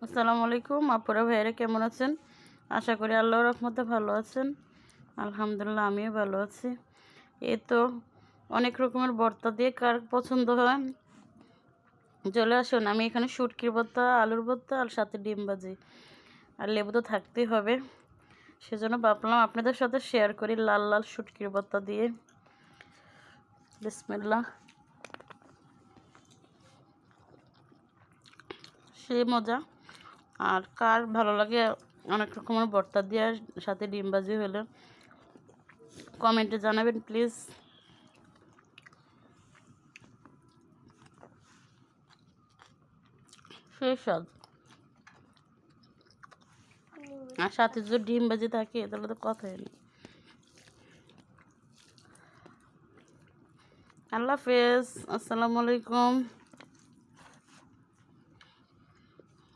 আসসালামু আলাইকুম আপুরা ভাইয়েরা, কেমন আছেন? আশা করি আল্লাহর রহমতে ভালো আছেন। আলহামদুলিল্লাহ আমিও ভালো আছি। এই তো অনেক রকমের ভর্তা দিয়ে কার পছন্দ হয় চলে আসুন। আমি এখানে শুটকির ভর্তা, আলুর ভর্তা আর সাথে ডিম ভাজি আর লেবু তো থাকতেই হবে, সেজন্য ভাবলাম আপনাদের সাথে শেয়ার করি লাল লাল শুটকির ভর্তা দিয়ে। বিসমিল্লাহ। সে মজা। আর কার ভালো লাগে অনেক রকমের ভর্তা দিয়ে সাথে ডিম ভাজি হলে কমেন্টে জানাবেন প্লিজ। সেই স্বাদ। আর সাথে যদি ডিম ভাজি থাকে তাহলে তো কথাই নেই। আল্লাহ হাফেজ, আসসালামু আলাইকুম।